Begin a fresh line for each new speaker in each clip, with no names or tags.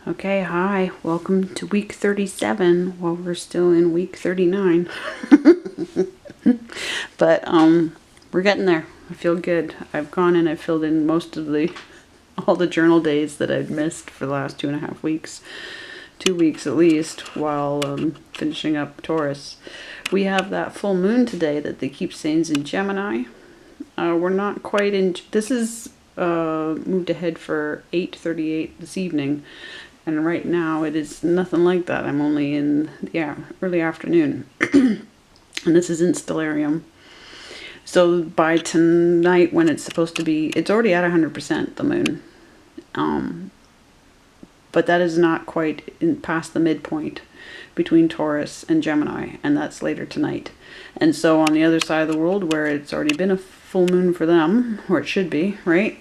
Okay, hi, welcome to week 37. Well, we're still in week 39. But we're getting there. I feel good. I've gone and I've filled in most of all the journal days that I'd missed for the last 2.5 weeks. 2 weeks at least, while finishing up Taurus. We have that full moon today that they keep saying is in Gemini. We're not quite in. This is moved ahead for 8:38 this evening. And right now it is nothing like that. I'm only in the early afternoon. And this is in Stellarium. So by tonight, when it's supposed to be, it's already at 100%, the moon. But that is not quite past the midpoint between Taurus and Gemini. And that's later tonight. And so on the other side of the world, where it's already been a full moon for them, or it should be, right?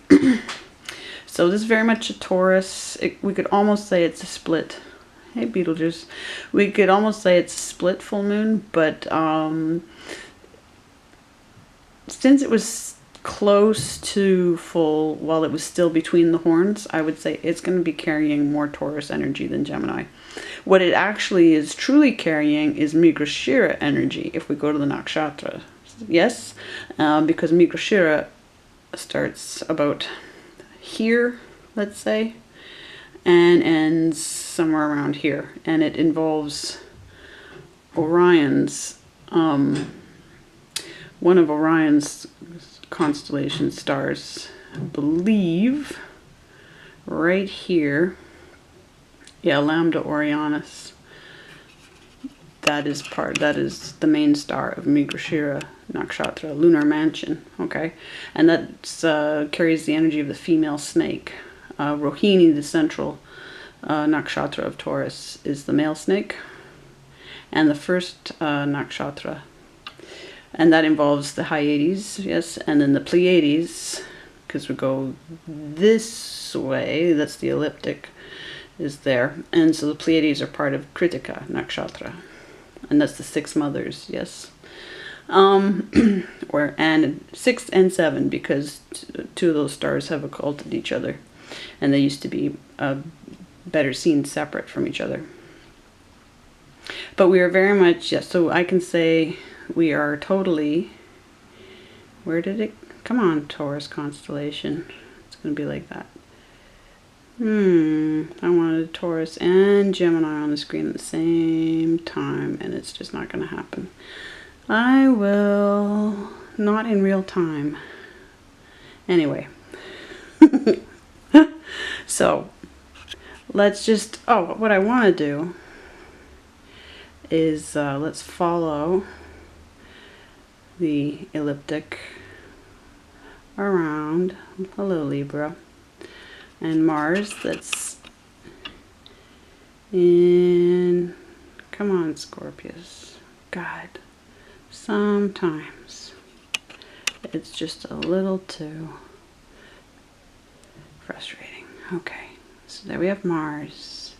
So this is very much a Taurus. We could almost say it's a split. Hey, Beetlejuice. We could almost say it's a split full moon, but since it was close to full while it was still between the horns, I would say it's going to be carrying more Taurus energy than Gemini. What it actually is truly carrying is Mrigashira energy if we go to the nakshatra. Yes, because Mrigashira starts about here, let's say, and ends somewhere around here, and it involves Orion's one of Orion's constellation stars, I believe, right here. Yeah, Lambda Orionis. That is the main star of Mrigashira Nakshatra, lunar mansion, okay? And that carries the energy of the female snake. Rohini, the central nakshatra of Taurus, is the male snake. And the first nakshatra, and that involves the Hyades, yes, and then the Pleiades, because we go this way, that's the ecliptic, is there. And so the Pleiades are part of Kritika nakshatra. And that's the 6 mothers, yes. And 6 and 7, because 2 of those stars have occulted each other. And they used to be better seen separate from each other. But we are very much, yes, so I can say we are totally, where did it, come on, Taurus constellation. It's going to be like that. I wanted Taurus and Gemini on the screen at the same time, and it's just not going to happen. I will, not in real time. Anyway. So, let's just, what I want to do is, let's follow the ecliptic around. Hello, Libra. And Mars, that's in, come on, Scorpius. God, sometimes it's just a little too frustrating. Okay, so there we have Mars.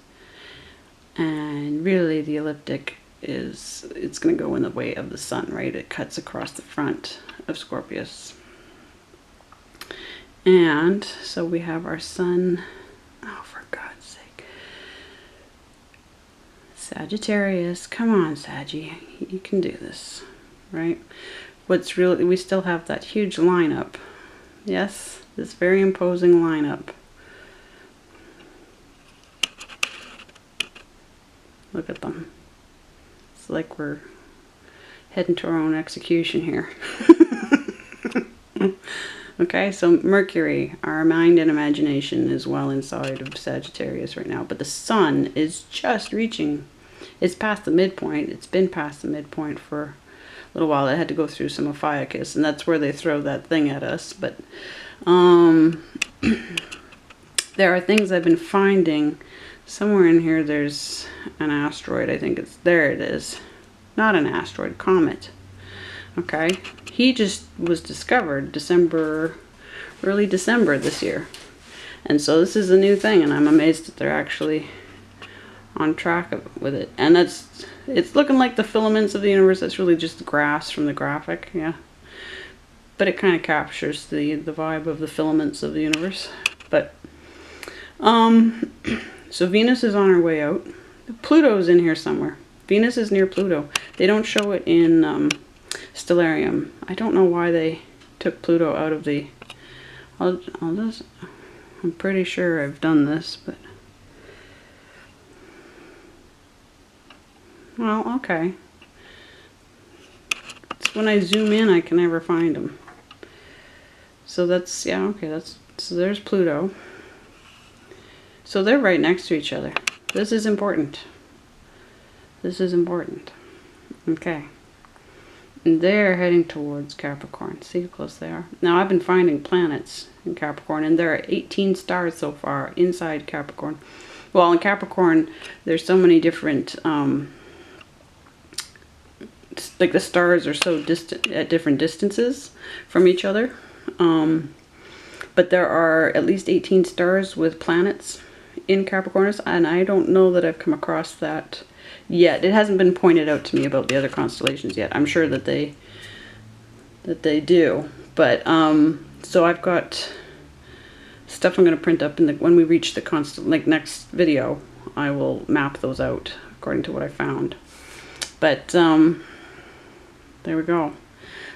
And really the ecliptic is, it's going to go in the way of the sun, right? It cuts across the front of Scorpius. And so we have our sun, for God's sake. Sagittarius, come on, Saggy, you can do this, right? What's really, we still have that huge lineup. Yes, this very imposing lineup. Look at them. It's like we're heading to our own execution here. Okay, so Mercury, our mind and imagination, is well inside of Sagittarius right now. But the sun is just reaching, it's past the midpoint. It's been past the midpoint for a little while. It had to go through some Ophiuchus, and that's where they throw that thing at us. But there are things I've been finding. Somewhere in here there's an asteroid. I think it's, there it is. Not an asteroid, comet. Okay, he just was discovered early December this year. And so this is a new thing, and I'm amazed that they're actually on track with it. And it's looking like the filaments of the universe. That's really just the grass from the graphic, yeah. But it kind of captures the vibe of the filaments of the universe. But So Venus is on her way out. Pluto's in here somewhere. Venus is near Pluto. They don't show it in Stellarium. I don't know why they took Pluto out of the... I'll just... I'm pretty sure I've done this, but... Well, okay. It's when I zoom in I can never find them. So that's, yeah, okay, that's... So there's Pluto. So they're right next to each other. This is important. This is important. Okay. And they're heading towards Capricorn. See how close they are? Now, I've been finding planets in Capricorn, and there are 18 stars so far inside Capricorn. Well, in Capricorn, there's so many different, like the stars are so distant at different distances from each other. But there are at least 18 stars with planets in Capricornus, and I don't know that I've come across that yet. It hasn't been pointed out to me about the other constellations yet. I'm sure that they do, but so I've got stuff I'm going to print up in the when we reach the next video. I will map those out according to what I found. But there we go.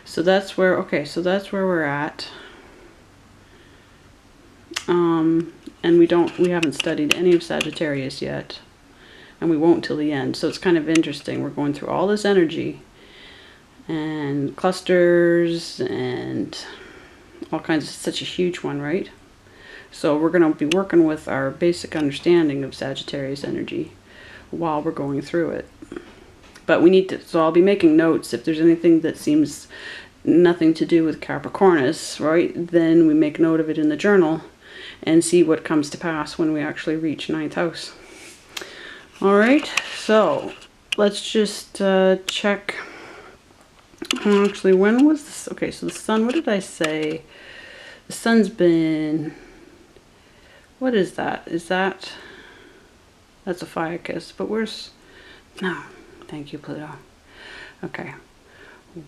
So that's where, okay, so that's where we're at. And we haven't studied any of Sagittarius yet, and we won't till the end. So it's kind of interesting. We're going through all this energy and clusters and all kinds of, such a huge one, right? So we're going to be working with our basic understanding of Sagittarius energy while we're going through it. But we need to, so I'll be making notes if there's anything that seems nothing to do with Capricornus, right? Then we make note of it in the journal and see what comes to pass when we actually reach 9th house. All right, so let's just check. Actually, when was this? Okay, so the sun, what did I say? The sun's been, what is that? That's a Ophiuchus, but where's, no, thank you, Pluto. Okay,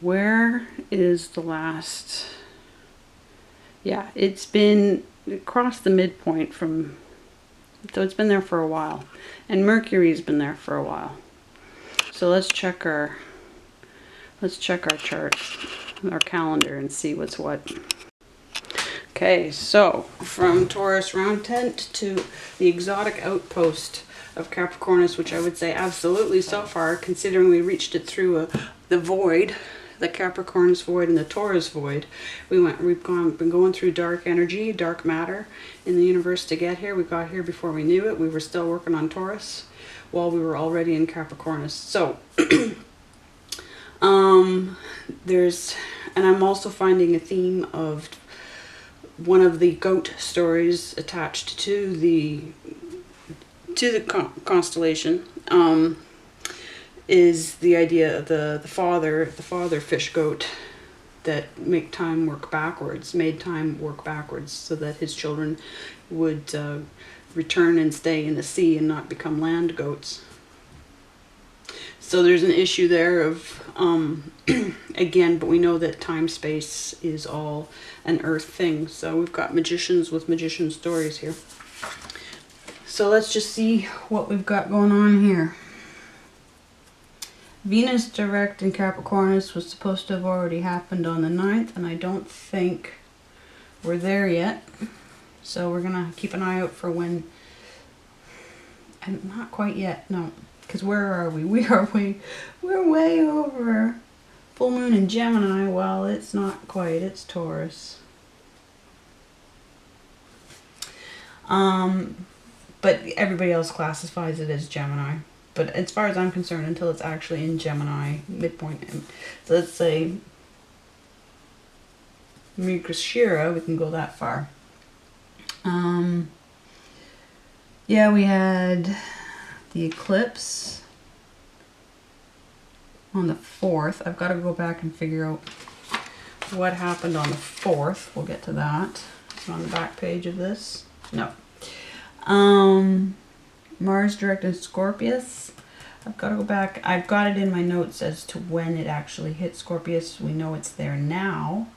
where is the last, yeah, it's been across the midpoint from, so it's been there for a while, and Mercury's been there for a while. So let's check our charts, our calendar, and see what's what. Okay, so from Taurus round tent to the exotic outpost of Capricornus, which I would say absolutely so far, considering we reached it through the void, the Capricornus void and the Taurus void. We've been going through dark energy, dark matter in the universe to get here. We got here before we knew it. We were still working on Taurus while we were already in Capricornus. So and I'm also finding a theme of one of the goat stories attached to the constellation, is the idea of the father fish goat that made time work backwards so that his children would return and stay in the sea and not become land goats. So there's an issue there of, again, but we know that time-space is all an earth thing. So we've got magicians with magician stories here. So let's just see what we've got going on here. Venus direct in Capricornus was supposed to have already happened on the 9th, and I don't think we're there yet. So we're going to keep an eye out for when, and not quite yet, no. Because where are we? We're way over full moon in Gemini. Well, it's not quite. It's Taurus. But everybody else classifies it as Gemini. But as far as I'm concerned, until it's actually in Gemini, midpoint. So let's say Mrigashira, we can go that far. Yeah, we had the eclipse on the 4th. I've got to go back and figure out what happened on the 4th. We'll get to that. It's on the back page of this. No. Mars direct in Scorpius. I've got to go back. I've got it in my notes as to when it actually hit Scorpius. We know it's there now.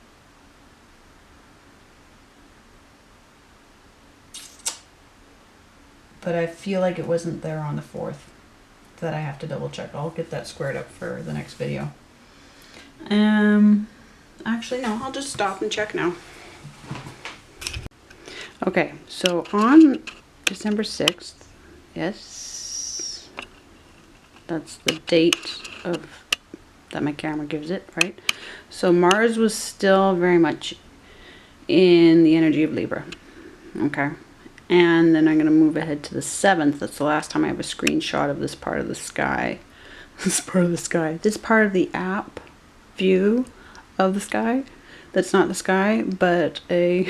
but I feel like it wasn't there on the 4th. That I have to double check. I'll get that squared up for the next video. Actually no, I'll just stop and check now. Okay, so on December 6th, yes, that's the date of that my camera gives it, right? So Mars was still very much in the energy of Libra. Okay. And then I'm going to move ahead to the 7th. That's the last time I have a screenshot of this part of the sky. This part of the sky. This part of the app view of the sky. That's not the sky, but a...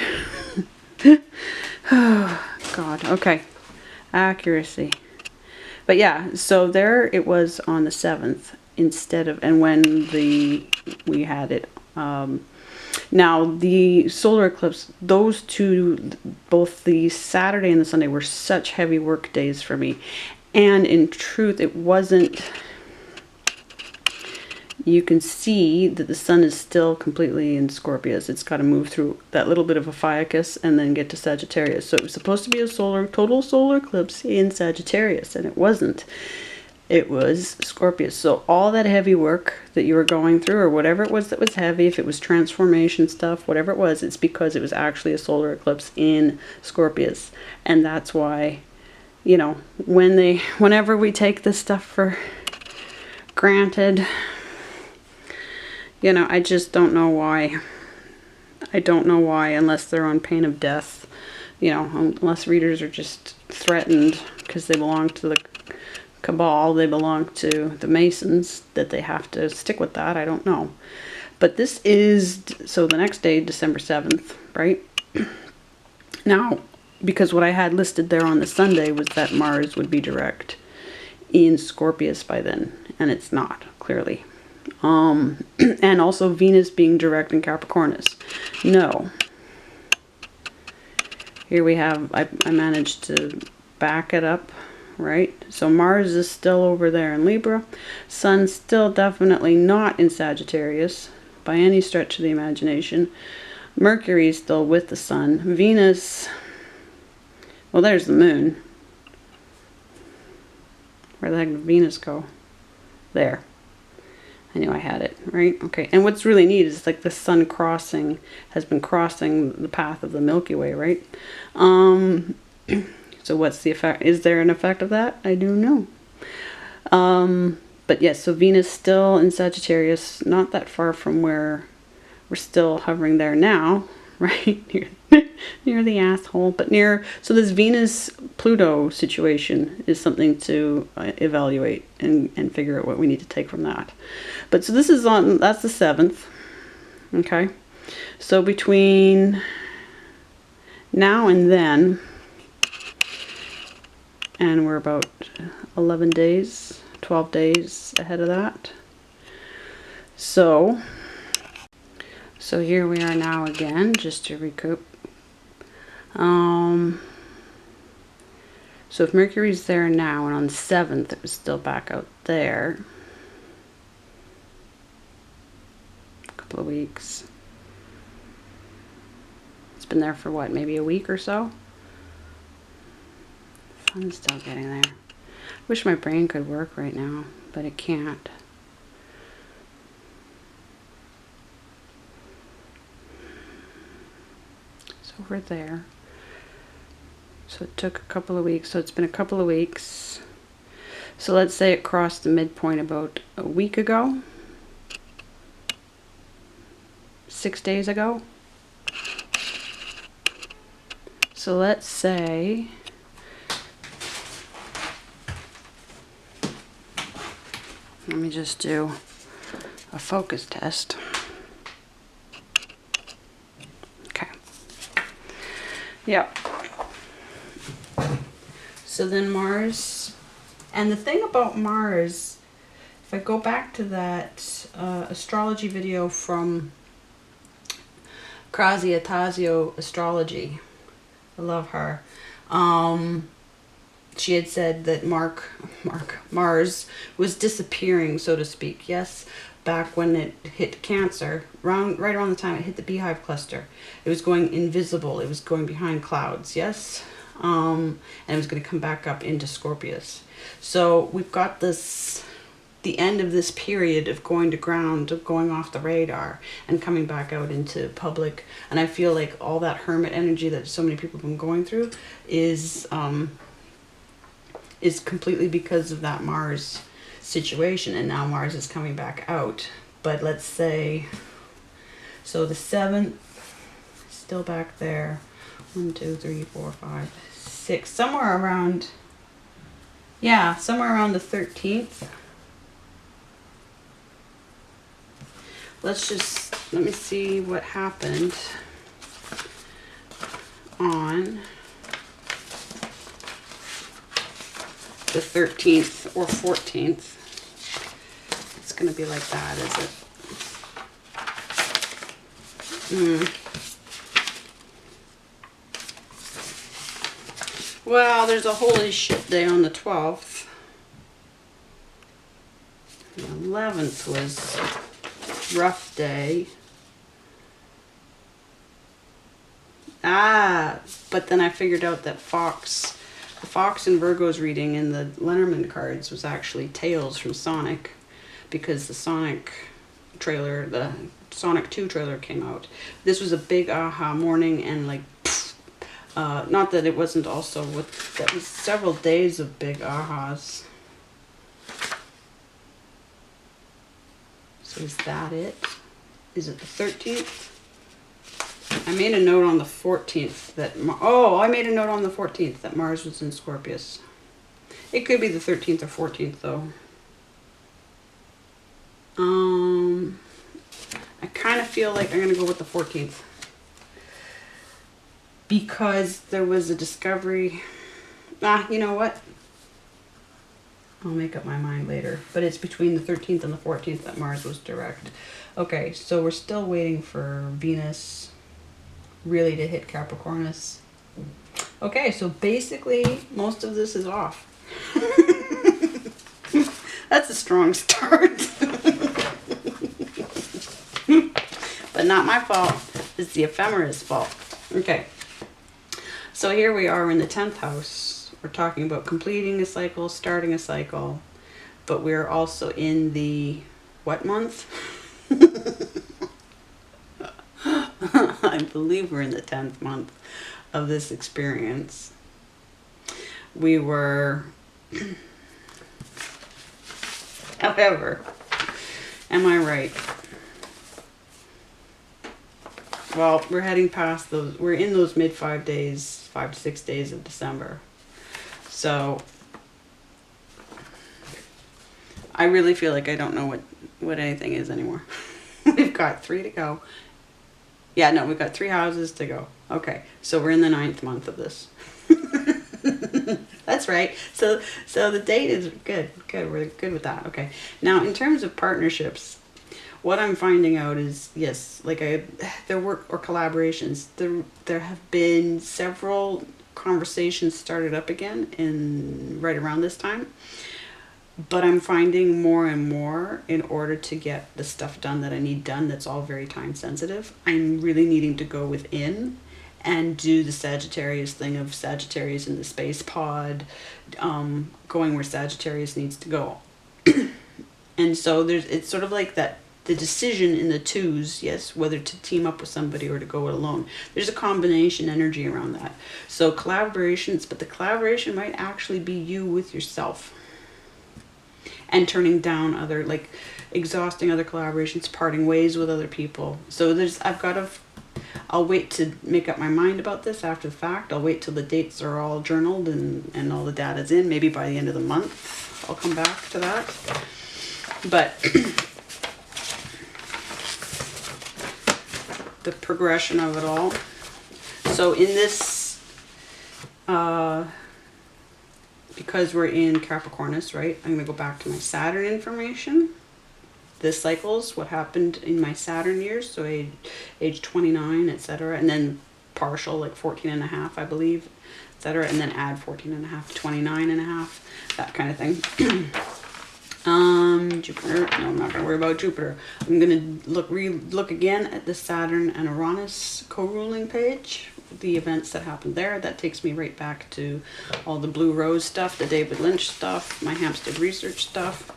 Oh, God. Okay. Accuracy. But yeah, so there it was on the 7th instead of... And when we had it... Now, the solar eclipse, those two, both the Saturday and the Sunday, were such heavy work days for me. And in truth, it wasn't... You can see that the sun is still completely in Scorpius. It's got to move through that little bit of a Ophiuchus and then get to Sagittarius. So it was supposed to be a total solar eclipse in Sagittarius, and it wasn't. It was Scorpius. So all that heavy work that you were going through, or whatever it was that was heavy, if it was transformation stuff, whatever it was, it's because it was actually a solar eclipse in Scorpius. And that's why, you know, whenever we take this stuff for granted, you know, I just don't know why. I don't know why, unless they're on pain of death, you know, unless readers are just threatened because they belong to the cabal, they belong to the Masons, that they have to stick with that. I don't know. But this is, so the next day, December 7th, right? Now, because what I had listed there on the Sunday was that Mars would be direct in Scorpius by then, and it's not, clearly. And also Venus being direct in Capricornus. No. Here we have, I managed to back it up. Right, so Mars is still over there in Libra. Sun still definitely not in Sagittarius by any stretch of the imagination. Mercury is still with the Sun. Venus, well, there's the Moon. Where the heck did Venus go? There. I knew I had it, right? Okay, and what's really neat is like the Sun has been crossing the path of the Milky Way, right? So what's the effect? Is there an effect of that? I don't know. But yes, so Venus still in Sagittarius, not that far from where we're still hovering there now, right? Near the asshole, but near, so this Venus-Pluto situation is something to evaluate and figure out what we need to take from that. But so this is on, that's the 7th, okay? So between now and then, and we're about 11 days, 12 days ahead of that. So here we are now again, just to recoup. So if Mercury's there now, and on the 7th it was still back out there. A couple of weeks. It's been there for what, maybe a week or so? I'm still getting there. Wish my brain could work right now, but it can't. It's over there. So it took a couple of weeks. So it's been a couple of weeks. So let's say it crossed the midpoint about a week ago. 6 days ago. So let's say... Let me just do a focus test. Okay. Yep. So then Mars, and the thing about Mars, if I go back to that astrology video from Crazia Tazio Astrology, I love her. She had said that Mars was disappearing, so to speak. Yes, back when it hit Cancer, right around the time it hit the Beehive cluster. It was going invisible. It was going behind clouds. Yes, And it was going to come back up into Scorpius. So we've got this, the end of this period of going to ground, of going off the radar and coming back out into public. And I feel like all that hermit energy that so many people have been going through is completely because of that Mars situation. And now Mars is coming back out. But let's say, so the 7th, still back there. 1, 2, 3, 4, 5, 6, somewhere around, yeah, somewhere around the 13th. Let me see what happened on the 13th or 14th. It's going to be like that, is it? Well, there's a holy shit day on the 12th. The 11th was rough day. But then I figured out that the Fox and Virgo's reading in the Lenormand cards was actually Tails from Sonic, because the Sonic trailer, the Sonic 2 trailer came out. This was a big aha morning, and like, not that it wasn't also with, that was several days of big ahas. So is that it? Is it the 13th? I made a note on the 14th that, I made a note on the 14th that Mars was in Scorpius. It could be the 13th or 14th though. I kind of feel like I'm going to go with the 14th. Because there was a discovery. You know what? I'll make up my mind later. But it's between the 13th and the 14th that Mars was direct. Okay, so we're still waiting for Venus really to hit Capricornus. Okay, so basically most of this is off. That's a strong start. But not my fault. It's the ephemera's fault. Okay. So here we are in the 10th house. We're talking about completing a cycle, starting a cycle, but we're also in the what month? I believe we're in the 10th month of this experience. We were, however, am I right? Well, we're heading past those, we're in those mid 5 days, 5 to 6 days of December. So I really feel like I don't know what anything is anymore. We've got 3 to go. Yeah, no, we've got 3 houses to go. Okay, so we're in the 9th month of this. That's right. So the date is good. Good, we're good with that. Okay. Now, in terms of partnerships, what I'm finding out is, yes, like there were, or collaborations, there have been several conversations started up again in right around this time. But I'm finding more and more, in order to get the stuff done that I need done, that's all very time sensitive, I'm really needing to go within and do the Sagittarius thing of Sagittarius in the space pod, going where Sagittarius needs to go. And so it's sort of like that, the decision in the 2s, yes, whether to team up with somebody or to go it alone. There's a combination energy around that. So collaborations, but the collaboration might actually be you with yourself. And turning down other, like, exhausting other collaborations, parting ways with other people. So I'll wait to make up my mind about this after the fact. I'll wait till the dates are all journaled and all the data's in. Maybe by the end of the month, I'll come back to that. But the progression of it all. So in this, because we're in Capricornus, right? I'm going to go back to my Saturn information. This cycles what happened in my Saturn years, so age 29, etc. And then partial, like 14 and a half, I believe, etc. And then add 14 and a half to 29 and a half, that kind of thing. Jupiter, no, I'm not going to worry about Jupiter. I'm going to look again at the Saturn and Uranus co-ruling page, the events that happened there. That takes me right back to all the Blue Rose stuff, the David Lynch stuff, my Hampstead research stuff.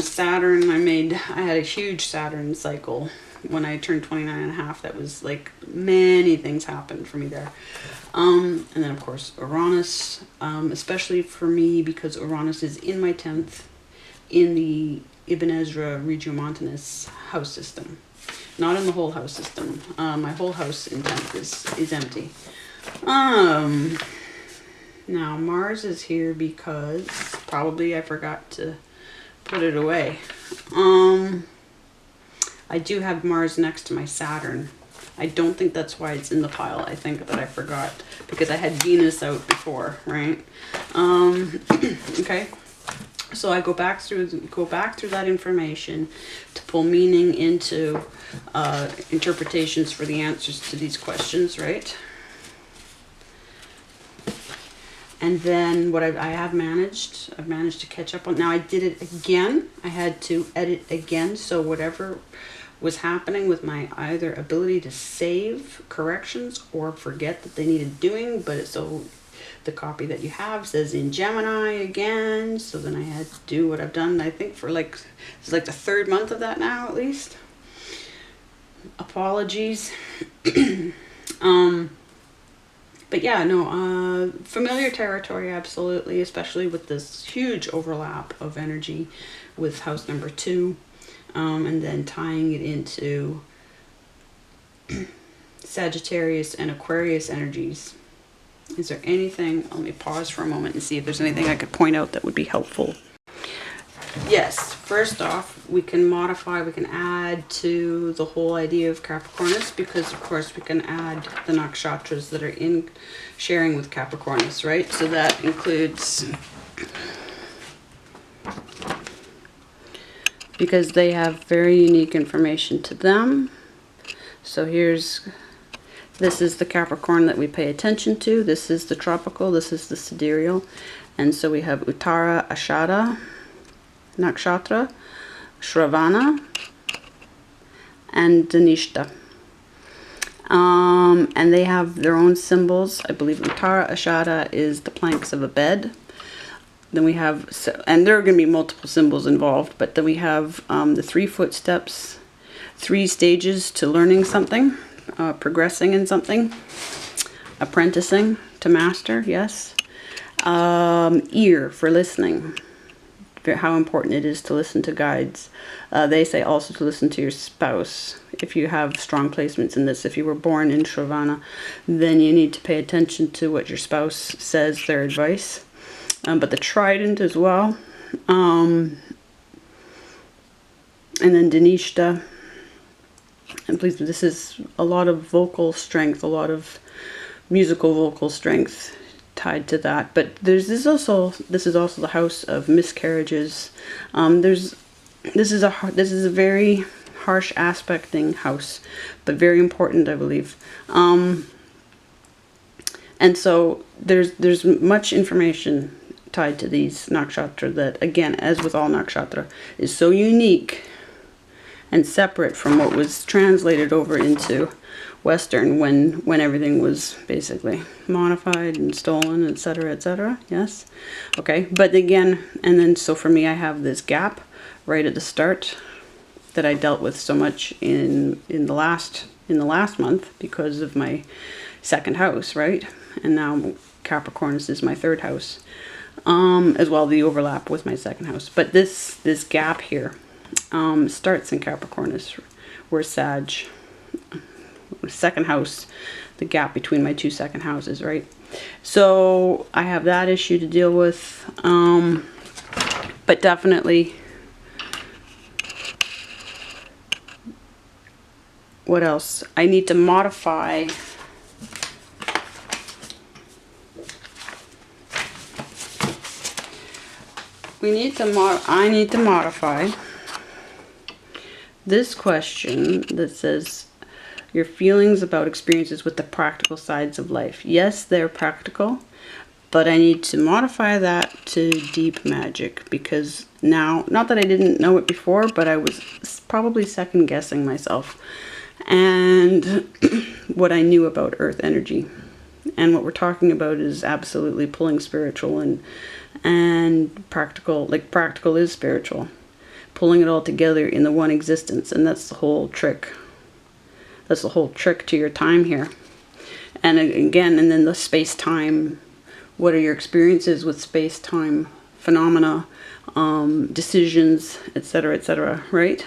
Saturn, I had a huge Saturn cycle when I turned 29 and a half. That was like many things happened for me there. And then of course Uranus, especially for me because Uranus is in my 10th in the Ibn Ezra Regiomontanus house system. Not in the whole house system. My whole house in 10th is empty. Now Mars is here because probably I forgot to put it away. I do have Mars next to my Saturn. I don't think that's why it's in the pile. I think that I forgot because I had Venus out before, right? Okay. So I go back through that information to pull meaning into interpretations for the answers to these questions, right? And then what I've managed to catch up on. Now I did it again. I had to edit again. So whatever was happening with my either ability to save corrections or forget that they needed doing, but so the copy that you have says in Gemini again. So then I had to do what I've done, I think for it's like the 3rd month of that now at least. Apologies. But yeah, no, familiar territory, absolutely, especially with this huge overlap of energy with house number 2, and then tying it into Sagittarius and Aquarius energies. Is there anything, let me pause for a moment and see if there's anything I could point out that would be helpful. Yes, first off, we can modify, we can add to the whole idea of Capricornus because, of course, we can add the nakshatras that are in sharing with Capricornus, right? So that includes, because they have very unique information to them. So this is the Capricorn that we pay attention to. This is the tropical, this is the sidereal. And so we have Uttara Ashada Nakshatra, Shravana, and Dhanishta. And they have their own symbols. I believe Uttara Ashada is the planks of a bed. Then we have, and there are going to be multiple symbols involved, but then we have the 3 footsteps, 3 stages to learning something, progressing in something, apprenticing to master, yes. Ear for listening. How important it is to listen to guides. They say also to listen to your spouse. If you have strong placements in this, if you were born in Shravana, then you need to pay attention to what your spouse says, their advice. But the trident as well. And then Dhanishta. And please, this is a lot of vocal strength, a lot of musical vocal strength tied to that. But this is also the house of miscarriages. This is a very harsh aspecting house, but very important, I believe. And so there's much information tied to these nakshatra that, again, as with all nakshatra, is so unique and separate from what was translated over into Western when everything was basically modified and stolen, etc., etc. Yes, okay. But again, and then so for me, I have this gap right at the start that I dealt with so much in the last month because of my 2nd house, right? And now Capricornus is my 3rd house, as well the overlap with my 2nd house. But this gap here starts in Capricornus, where Sag. 2nd house, the gap between my 2 2nd houses, right? So I have that issue to deal with, but definitely, what else? I need to modify I need to modify this question that says your feelings about experiences with the practical sides of life. Yes, they're practical, but I need to modify that to deep magic because now, not that I didn't know it before, but I was probably second guessing myself. and what I knew about earth energy. And what we're talking about is absolutely pulling spiritual and practical, like practical is spiritual. Pulling it all together in the one existence, and that's the whole trick. That's the whole trick to your time here. And again, and then the space-time, what are your experiences with space-time phenomena, decisions, etc., right?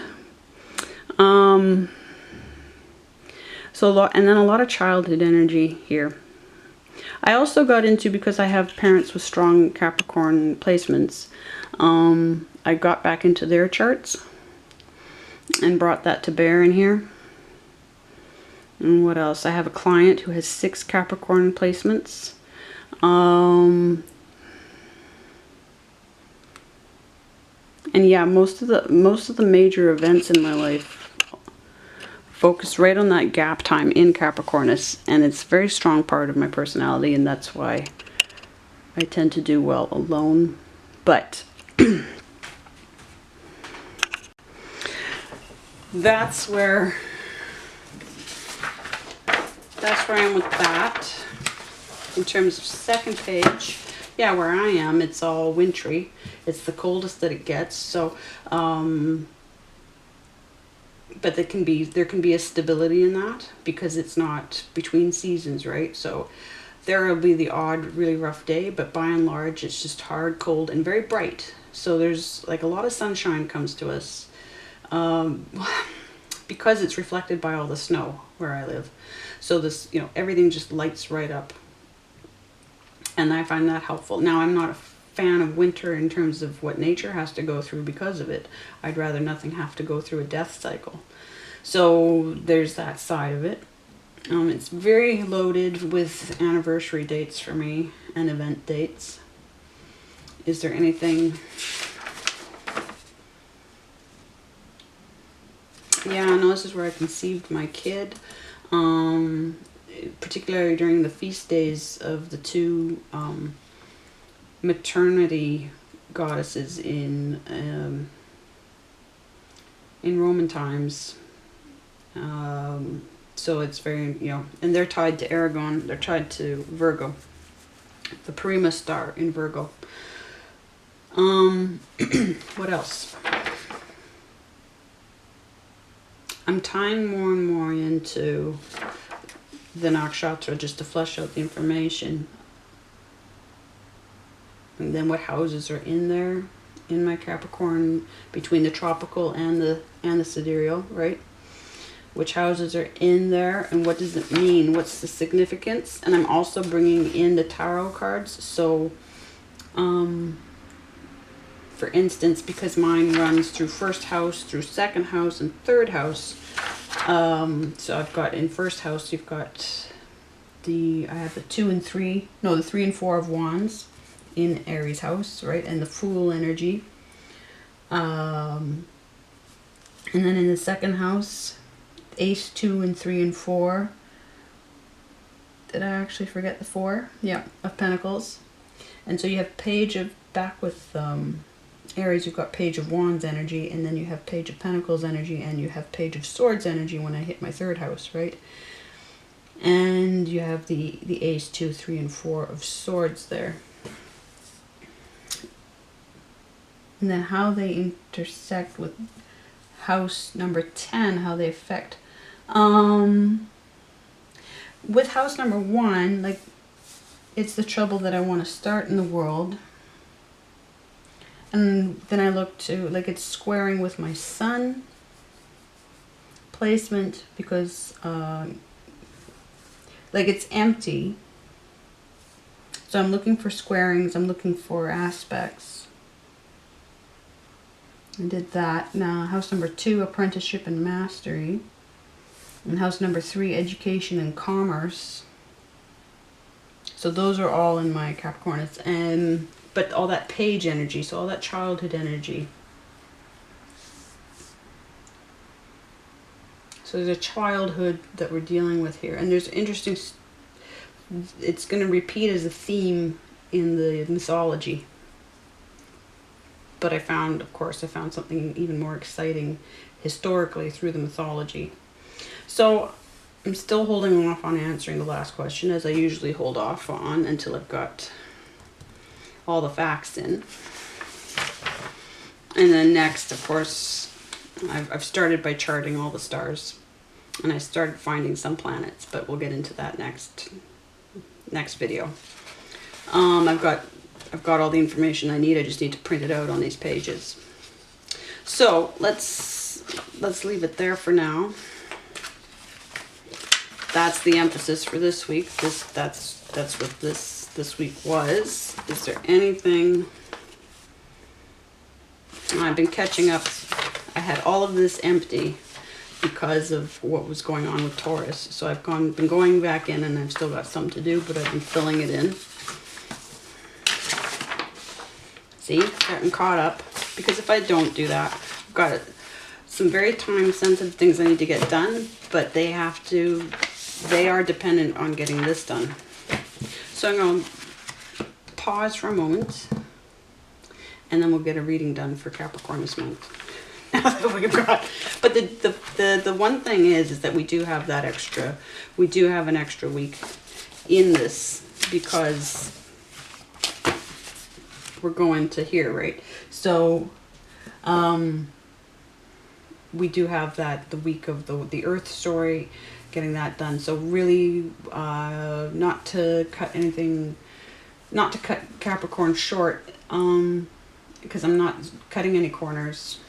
So a lot, and then a lot of childhood energy here. I also got into, because I have parents with strong Capricorn placements, I got back into their charts and brought that to bear in here. And what else? I have a client who has 6 Capricorn placements. And yeah, most of the major events in my life focus right on that gap time in Capricornus, and it's a very strong part of my personality, and that's why I tend to do well alone. But that's where I am with that. In terms of second page, yeah, where I am, it's all wintry. It's the coldest that it gets. So, but there can be a stability in that, because it's not between seasons, right? So there will be the odd really rough day, but by and large it's just hard, cold, and very bright. So there's like a lot of sunshine comes to us, because it's reflected by all the snow where I live. So this, you know, everything just lights right up, and I find that helpful. Now, I'm not a fan of winter in terms of what nature has to go through because of it. I'd rather nothing have to go through a death cycle. So there's that side of it. It's very loaded with anniversary dates for me and event dates. Is there anything? Yeah, no, this is where I conceived my kid. Particularly during the feast days of the 2 maternity goddesses in Roman times. So it's very, you know, and they're tied to Aragon. They're tied to Virgo, the Prima star in Virgo. What else? I'm tying more and more into the nakshatra just to flesh out the information. And then what houses are in there in my Capricorn, between the tropical and the sidereal, right? Which houses are in there and what does it mean? What's the significance? And I'm also bringing in the tarot cards. So, for instance, because mine runs through first house, through second house, and third house. So I've got in first house, you've got I have the 2 and 3, no, the 3 and 4 of wands in Aries house, right? And the Fool energy. And then in the second house, Ace, 2 and 3 and 4. Did I actually forget the 4? Yeah, of Pentacles. And so you have Page of, back with Aries, you've got Page of Wands energy, and then you have Page of Pentacles energy, and you have Page of Swords energy when I hit my third house, right? And you have the Ace, 2, 3, and 4 of Swords there. And then how they intersect with house number 10, how they affect. With house number 1, like, it's the trouble that I want to start in the world. And then I look to, like, it's squaring with my sun placement because, like, it's empty. So I'm looking for squarings, I'm looking for aspects. I did that. Now, house number 2, apprenticeship and mastery. And house number 3, education and commerce. So those are all in my Capricornus. And but all that page energy, so all that childhood energy. So there's a childhood that we're dealing with here. And there's interesting, it's going to repeat as a theme in the mythology. But I found, of course, I found something even more exciting historically through the mythology. So I'm still holding off on answering the last question, as I usually hold off on until I've got all the facts in. And then next, of course, I've started by charting all the stars, and I started finding some planets, but we'll get into that next video. I've got all the information I need. I just need to print it out on these pages. So let's leave it there for now. That's the emphasis for this week. That's what this week was. Is there anything? I've been catching up. I had all of this empty because of what was going on with Taurus. So I've been going back in, and I've still got some to do, but I've been filling it in. See, getting caught up. Because if I don't do that, I've got some very time-sensitive things I need to get done, but they are dependent on getting this done. So I'm going to pause for a moment, and then we'll get a reading done for Capricorn this month. But the one thing is that we do have an extra week in this, because we're going to here, right? So we do have the week of the Earth story, getting that done. So really, not to cut Capricorn short, because I'm not cutting any corners,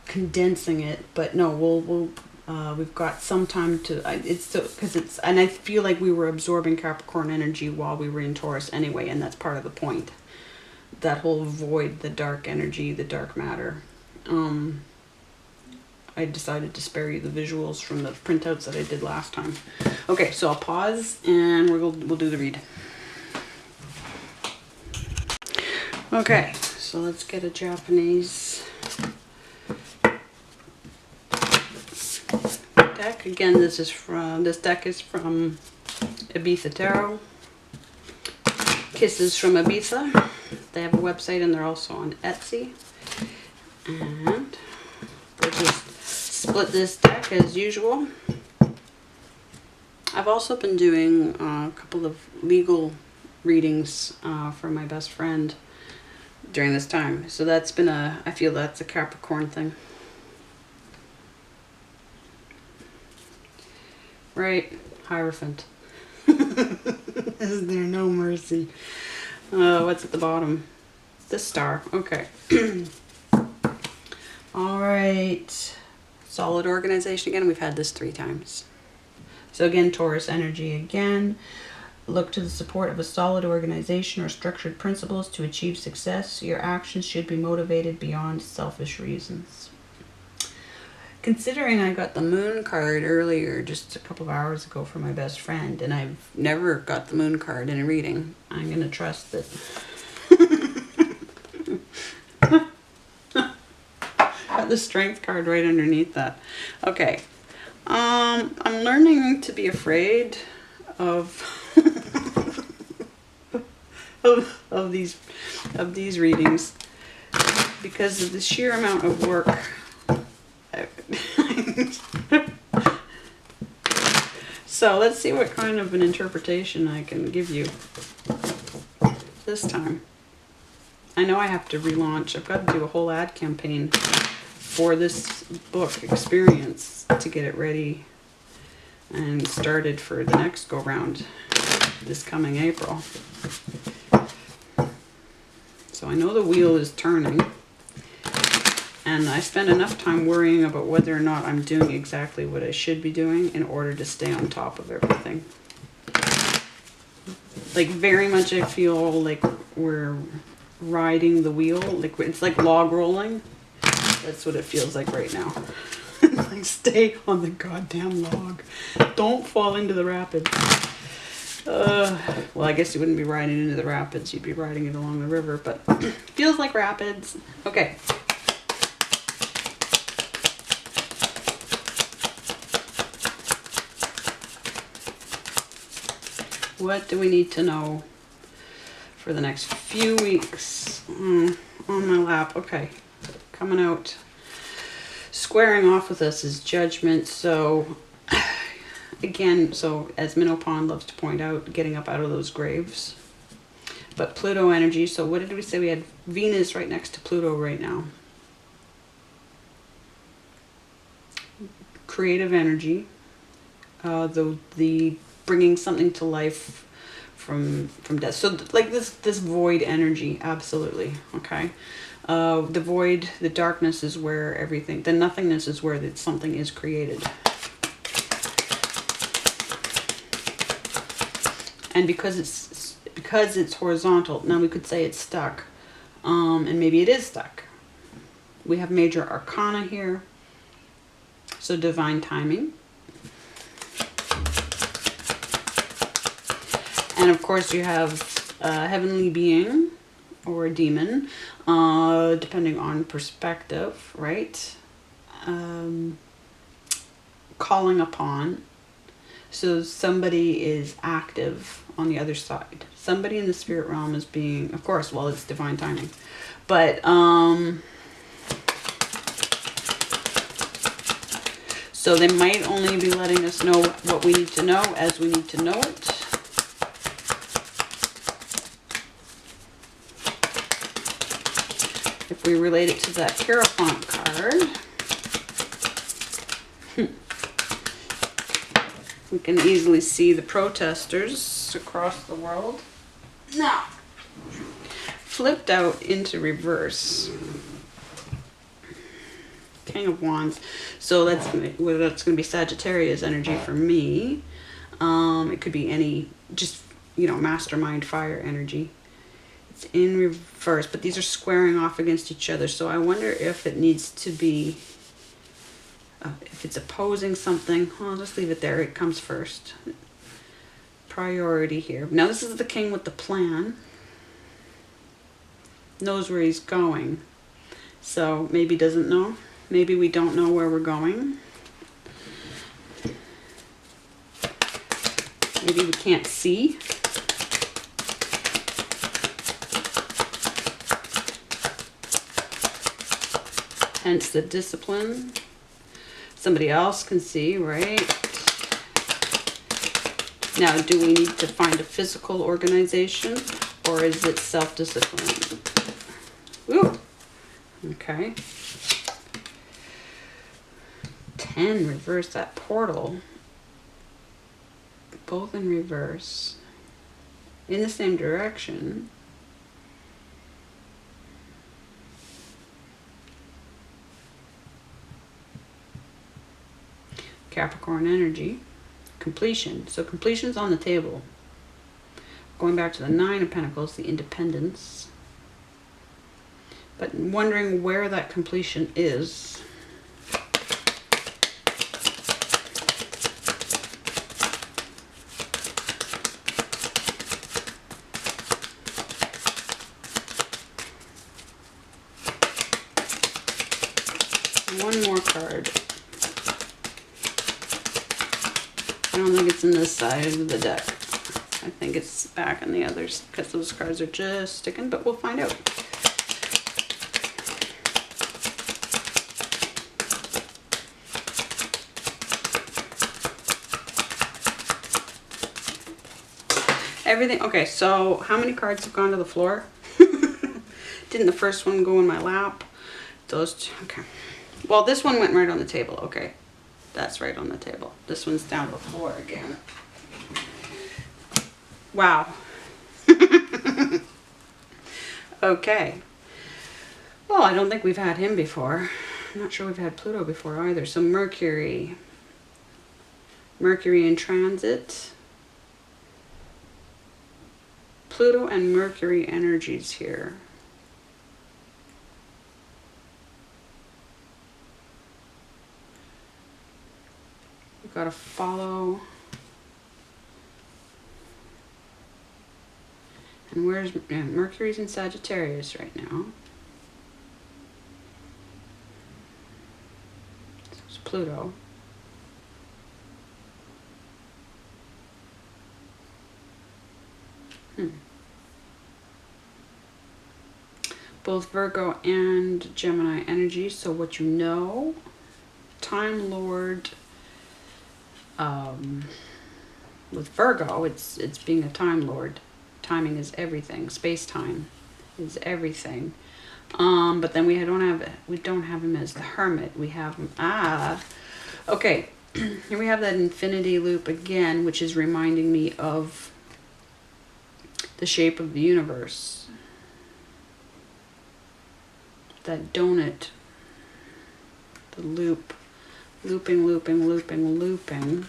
condensing it, but no, we've got some time to. And I feel like we were absorbing Capricorn energy while we were in Taurus anyway, and that's part of the point. That whole void, the dark energy, the dark matter. I decided to spare you the visuals from the printouts that I did last time. Okay, so I'll pause and we'll do the read. Okay, so let's get a Japanese deck. Again, this deck is from Ibiza Tarot. Kisses from Ibiza. They have a website, and they're also on Etsy. And we'll just split this deck as usual. I've also been doing a couple of legal readings for my best friend during this time. So that's been I feel that's a Capricorn thing. Right? Hierophant. Is there no mercy? What's at the bottom? This star. Okay. All right. Solid organization again. We've had this 3 times. So again, Taurus energy again. Look to the support of a solid organization or structured principles to achieve success. Your actions should be motivated beyond selfish reasons. Considering I got the moon card earlier, just a couple of hours ago, for my best friend, and I've never got the moon card in a reading, I'm going to trust that. Got the strength card right underneath that. Okay. I'm learning to be afraid of of these readings because of the sheer amount of work. So let's see what kind of an interpretation I can give you this time. I know I have to relaunch. I've got to do a whole ad campaign for this book experience to get it ready and started for the next go round this coming April. So I know the wheel is turning, and I spend enough time worrying about whether or not I'm doing exactly what I should be doing in order to stay on top of everything. Like, very much I feel like we're riding the wheel, like it's like log rolling. That's what it feels like right now. Like, stay on the goddamn log. Don't fall into the rapids. Well, I guess you wouldn't be riding into the rapids. You'd be riding it along the river, but feels like rapids. Okay. What do we need to know for the next few weeks? On my lap. Okay. Coming out. Squaring off with us is Judgment. So again, so as Minnow Pond loves to point out, getting up out of those graves. But Pluto energy, so what did we say? We had Venus right next to Pluto right now. Creative energy. The bringing something to life from death. So like this void energy, absolutely. Okay. The void, the darkness is where everything, the nothingness is where something is created. And because it's horizontal, now we could say it's stuck, and maybe it is stuck. We have major arcana here, so divine timing. And of course you have a heavenly being or a demon, depending on perspective, right? Calling upon. So somebody is active on the other side. Somebody in the spirit realm is being, of course, well, it's divine timing. But, so they might only be letting us know what we need to know as we need to know it. If we relate it to that Hierophant card, we can easily see the protesters across the world. Now, flipped out into reverse. King of Wands. So that's going to be Sagittarius energy for me. It could be any, just, you know, mastermind fire energy. It's in reverse, but these are squaring off against each other. So I wonder if it needs to be, if it's opposing something. Well, I'll just leave it there. It comes first. Priority here. Now this is the king with the plan. Knows where he's going. So maybe doesn't know. Maybe we don't know where we're going. Maybe we can't see. Hence the discipline. Somebody else can see, right? Now, do we need to find a physical organization, or is it self-discipline? Ooh, okay. 10, reverse that portal. Both in reverse. In the same direction. Capricorn energy. Completion. So completion's on the table. Going back to the 9 of Pentacles, the independence. But wondering where that completion is. One more card. I don't think it's in this side of the deck. I think it's back in the others because those cards are just sticking, but we'll find out. Everything, okay, so how many cards have gone to the floor? Didn't the first one go in my lap? Those two, okay. Well, this one went right on the table, okay. That's right on the table. This one's down to the floor again. Wow. Okay. Well, I don't think we've had him before. I'm not sure we've had Pluto before either. So Mercury. Mercury in transit. Pluto and Mercury energies here. We've got to follow. And where's Mercury's in Sagittarius right now. So it's Pluto. Both Virgo and Gemini energy. So what you know, Time Lord, with Virgo, it's being a Time Lord. Timing is everything. Space-time is everything. But then we don't have him as the Hermit. We have him, okay. Here we have that infinity loop again, which is reminding me of the shape of the universe. That donut. The loop. Looping, looping, looping, looping.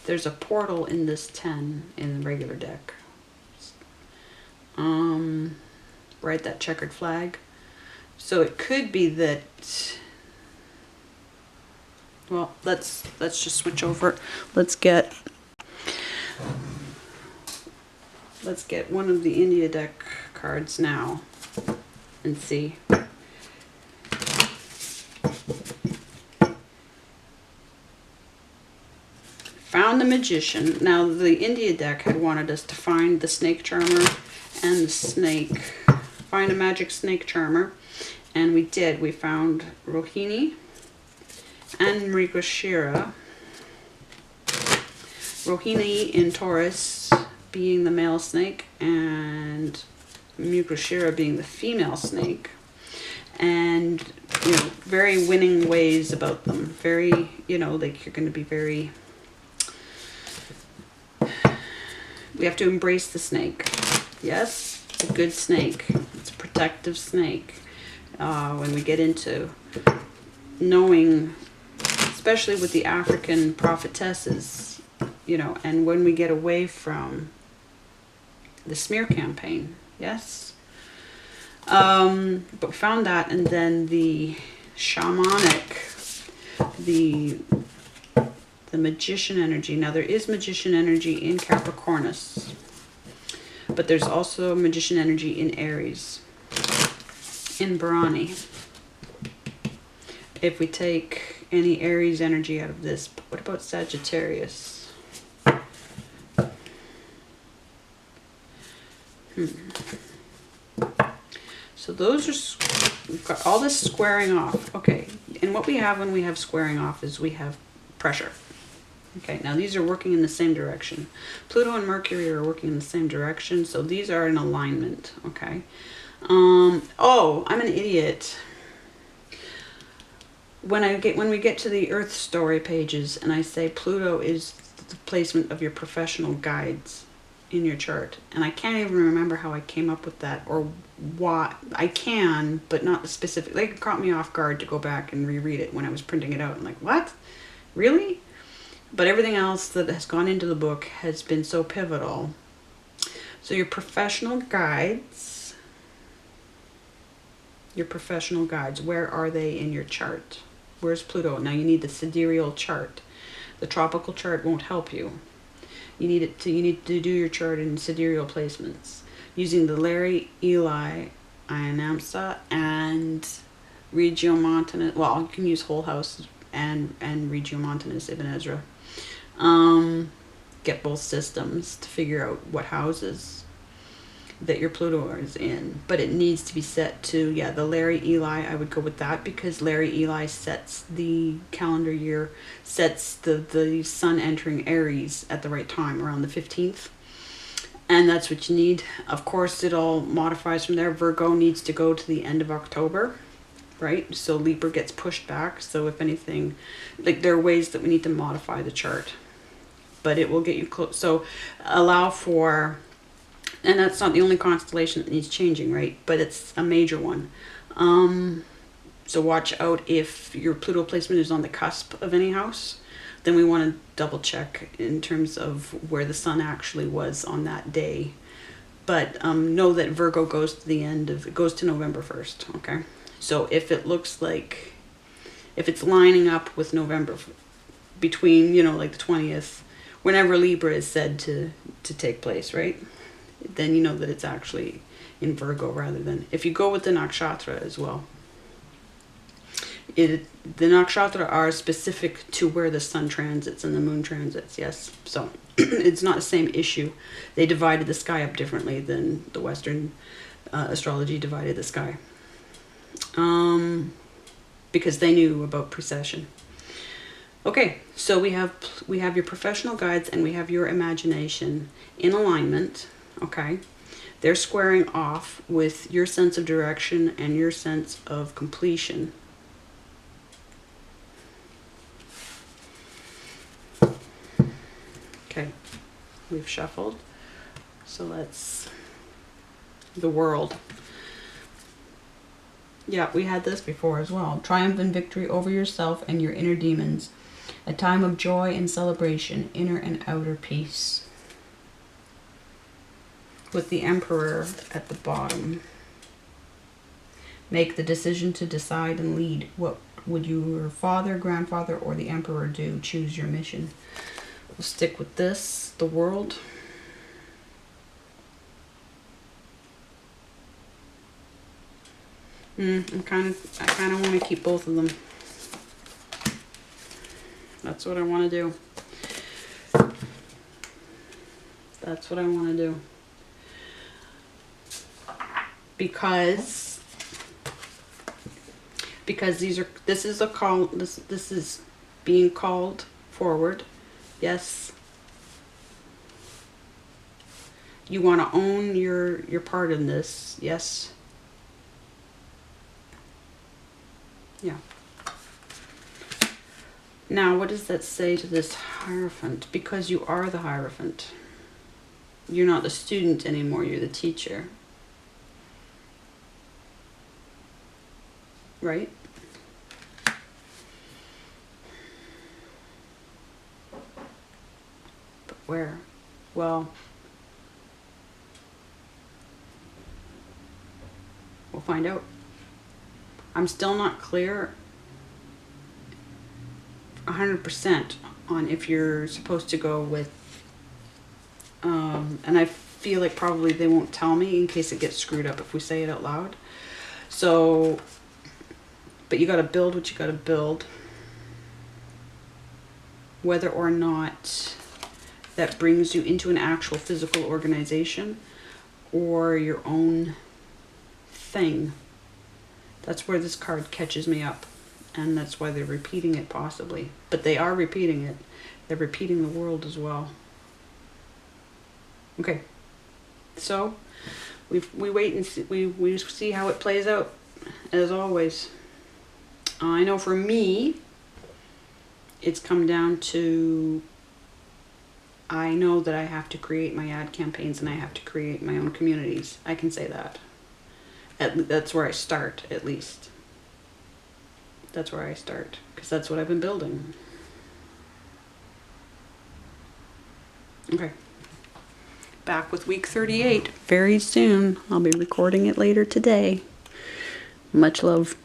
There's a portal in this 10 in the regular deck. Right, that checkered flag. So it could be that, well, let's just switch over. Let's get one of the India deck cards now and see. Found the Magician. Now the India deck had wanted us to find the Snake Charmer and the snake. Find a magic snake charmer. And we did. We found Rohini and Mrigashira. Rohini in Taurus being the male snake and Mrigashira being the female snake. And, you know, very winning ways about them. Very, you know, like you're going to be very... We have to embrace the snake. Yes, it's a good snake. It's a protective snake. When we get into knowing, especially with the African prophetesses, you know, and when we get away from the smear campaign, yes. But we found that, and then the shamanic, the magician energy. Now there is magician energy in Capricornus, but there's also magician energy in Aries, in Bharani. If we take any Aries energy out of this, what about Sagittarius? So those are, we've got all this squaring off. Okay, and what we have when we have squaring off is we have pressure. Okay, now these are working in the same direction. Pluto and Mercury are working in the same direction, so these are in alignment, okay? Oh, I'm an idiot. When we get to the Earth story pages and I say Pluto is the placement of your professional guides in your chart, and I can't even remember how I came up with that or why. I can, but not specific. Like, it caught me off guard to go back and reread it when I was printing it out. I'm like, what? Really? But everything else that has gone into the book has been so pivotal. So your professional guides, where are they in your chart? Where's Pluto? Now you need the sidereal chart. The tropical chart won't help you. You need to do your chart in sidereal placements using the Larry, Eli, Ianamsa, and Regiomontanus. Well, you can use whole house and Regiomontanus Ibn Ezra. Get both systems to figure out what houses that your Pluto is in, but it needs to be set to, yeah, the Larry Eli. I would go with that because Larry Eli sets the calendar year, sets the sun entering Aries at the right time around the 15th, and that's what you need. Of course, it all modifies from there. Virgo needs to go to the end of October, right? So Libra gets pushed back. So if anything, like, there are ways that we need to modify the chart, but it will get you close. So allow for, and that's not the only constellation that needs changing, right? But it's a major one. So watch out if your Pluto placement is on the cusp of any house. Then we want to double check in terms of where the sun actually was on that day. But know that Virgo goes to the end of, it goes to November 1st, okay? So if it looks like, if it's lining up with November, between, you know, like the 20th, whenever Libra is said to take place, right? Then you know that it's actually in Virgo rather than, if you go with the nakshatra as well. The nakshatra are specific to where the sun transits and the moon transits, yes. So It's not the same issue. They divided the sky up differently than the Western astrology divided the sky. Because they knew about precession. Okay, so we have your professional guides and we have your imagination in alignment. Okay, they're squaring off with your sense of direction and your sense of completion. Okay, we've shuffled. So let's, the world. Yeah, we had this before as well. Triumph and victory over yourself and your inner demons. A time of joy and celebration, inner and outer peace. With the Emperor at the bottom. Make the decision to decide and lead. What would your father, grandfather, or the Emperor do? Choose your mission. We'll stick with this, the world. I kind of want to keep both of them. That's what I want to do. That's what I want to do. Because this is a call, this is being called forward. Yes. You want to own your part in this. Yes. Yeah. Now, what does that say to this Hierophant? Because you are the Hierophant. You're not the student anymore, you're the teacher. Right? But where? Well, we'll find out. I'm still not clear 100% on if you're supposed to go with, and I feel like probably they won't tell me in case it gets screwed up if we say it out loud. So, but you got to build what you got to build. Whether or not that brings you into an actual physical organization or your own thing. That's where this card catches me up. And that's why they're repeating it possibly. But they are repeating it. They're repeating the world as well. Okay. So, we wait and see, we see how it plays out, as always. I know for me, it's come down to, I know that I have to create my ad campaigns and I have to create my own communities. I can say that. That's where I start, at least. That's where I start, because that's what I've been building. Okay. Back with week 38 very soon. I'll be recording it later today. Much love.